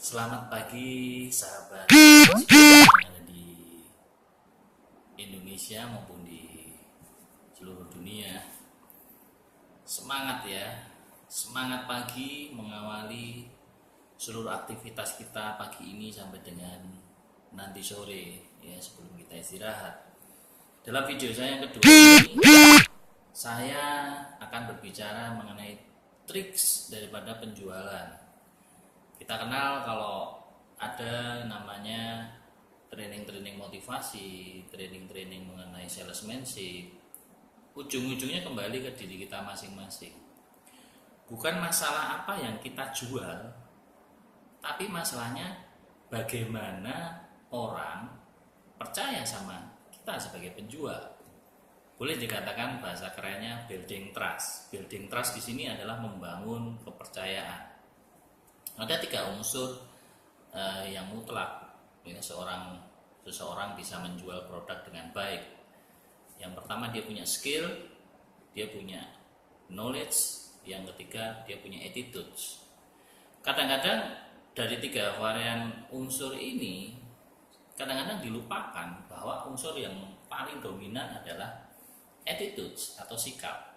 Selamat pagi sahabat yang ada di Indonesia maupun di seluruh dunia. Semangat ya, semangat pagi mengawali seluruh aktivitas kita pagi ini sampai dengan nanti sore ya, sebelum kita istirahat. Dalam video saya yang kedua ini, saya akan berbicara mengenai triks daripada penjualan. Kita kenal kalau ada namanya training-training motivasi, training-training mengenai salesmanship. Ujung-ujungnya kembali ke diri kita masing-masing. Bukan masalah apa yang kita jual, tapi masalahnya bagaimana orang percaya sama kita sebagai penjual. Boleh dikatakan bahasa kerennya building trust. Building trust di sini adalah membangun kepercayaan. Ada 3 unsur yang mutlak ya, seseorang bisa menjual produk dengan baik. Yang pertama dia punya skill, dia punya knowledge, yang ketiga dia punya attitudes. Kadang-kadang dari 3 varian unsur ini kadang-kadang dilupakan bahwa unsur yang paling dominan adalah attitudes atau sikap.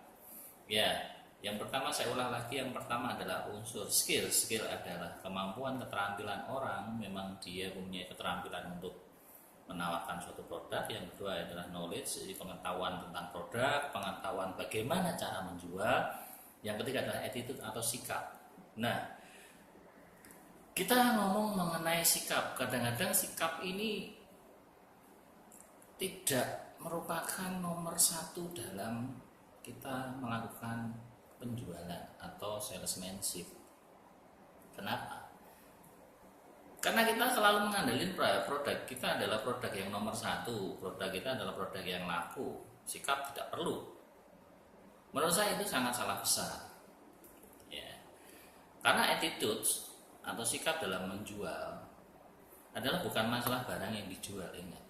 Ya, yang pertama saya ulang lagi, yang pertama adalah unsur skill. Skill adalah kemampuan keterampilan orang, memang dia punya keterampilan untuk menawarkan suatu produk. Yang kedua adalah knowledge, jadi pengetahuan tentang produk, pengetahuan bagaimana cara menjual. Yang ketiga adalah attitude atau sikap. Nah, kita ngomong mengenai sikap, kadang-kadang sikap ini tidak merupakan nomor 1 dalam kita melakukan penjualan atau salesmanship. Kenapa? Karena kita selalu mengandalkan produk kita adalah produk yang nomor 1, produk kita adalah produk yang laku. Sikap tidak perlu. Menurut saya itu sangat salah besar. Ya. Karena attitude atau sikap dalam menjual adalah bukan masalah barang yang dijual, ingat.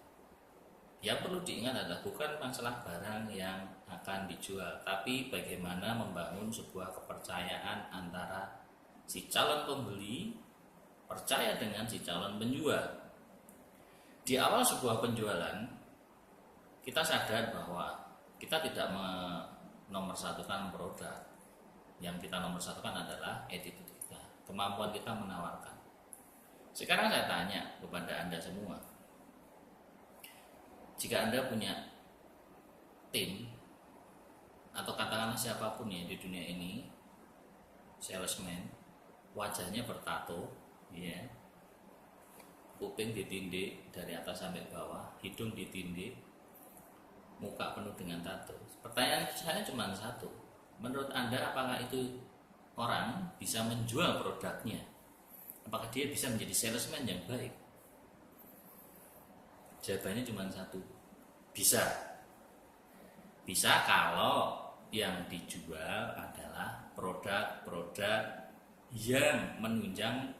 Yang perlu diingat adalah bukan masalah barang yang akan dijual, tapi bagaimana membangun sebuah kepercayaan antara si calon pembeli percaya dengan si calon penjual. Di awal sebuah penjualan, kita sadar bahwa kita tidak menomorsatukan produk. Yang kita nomorsatukan adalah attitude kita, kemampuan kita menawarkan. Sekarang saya tanya kepada Anda semua, jika Anda punya tim atau katakanlah siapapun ya di dunia ini, salesman, wajahnya bertato, ya, kuping ditindih dari atas sampai bawah, hidung ditindih, muka penuh dengan tato. Pertanyaan saya cuma satu, menurut Anda apakah itu orang bisa menjual produknya? Apakah dia bisa menjadi salesman yang baik? Jawabannya cuma 1, bisa. Bisa kalau yang dijual adalah produk-produk yang menunjang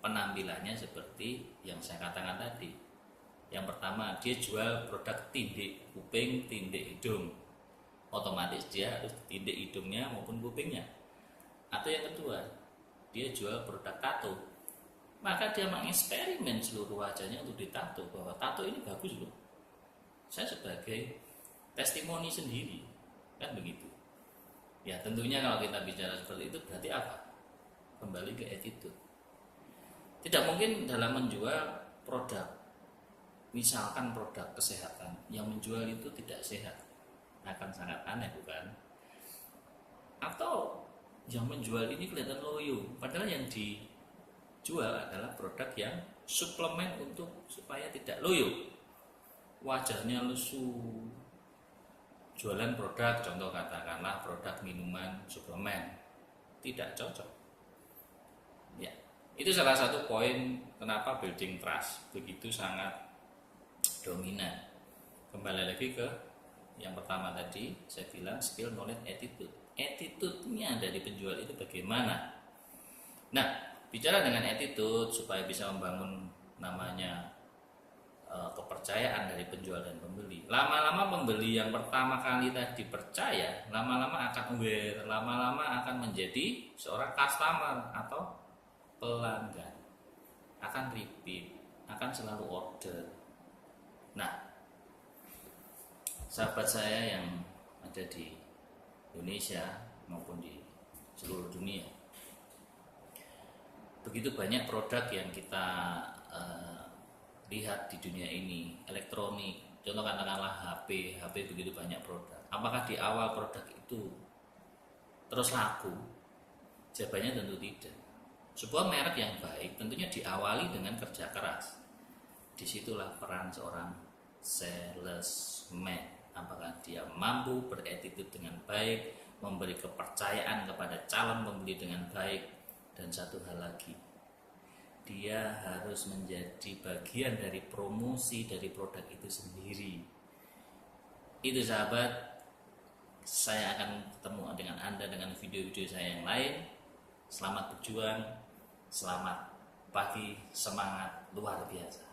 penampilannya seperti yang saya katakan tadi. Yang pertama, dia jual produk tindik kuping, tindik hidung. Otomatis dia harus tindik hidungnya maupun kupingnya. Atau yang kedua, dia jual produk tato. Maka dia mengeksperimen seluruh wajahnya untuk ditato, bahwa tato ini bagus loh. Saya sebagai testimoni sendiri, kan begitu. Ya tentunya kalau kita bicara seperti itu berarti apa? Kembali ke attitude. Tidak mungkin dalam menjual produk, misalkan produk kesehatan, yang menjual itu tidak sehat, akan sangat aneh bukan? Atau yang menjual ini kelihatan loyo, padahal yang dijual adalah produk yang suplemen untuk supaya tidak loyo, wajahnya lesu. Jualan produk, contoh katakanlah produk minuman suplemen, tidak cocok. Ya, itu salah satu poin kenapa building trust begitu sangat dominan. Kembali lagi ke yang pertama tadi, saya bilang skill, knowledge, attitude. Attitude-nya dari penjual itu bagaimana? Nah, bicara dengan attitude supaya bisa membangun namanya kepercayaan dari penjual dan pembeli. Lama-lama pembeli yang pertama kali tadi percaya, lama-lama akan aware, lama-lama akan menjadi seorang customer atau pelanggan. akan repeat, akan selalu order. Nah, sahabat saya yang ada di Indonesia maupun di seluruh dunia, begitu banyak produk yang kita lihat di dunia ini, elektronik, contoh katakanlah HP begitu banyak produk. Apakah di awal produk itu terus laku? Jawabannya tentu tidak. Sebuah merek yang baik tentunya diawali dengan kerja keras. Disitulah peran seorang salesman. Apakah dia mampu berattitude dengan baik, memberi kepercayaan kepada calon pembeli dengan baik, dan satu hal lagi, dia harus menjadi bagian dari promosi dari produk itu sendiri. Itu sahabat, saya akan ketemu dengan Anda dengan video-video saya yang lain. Selamat berjuang, selamat pagi, semangat luar biasa.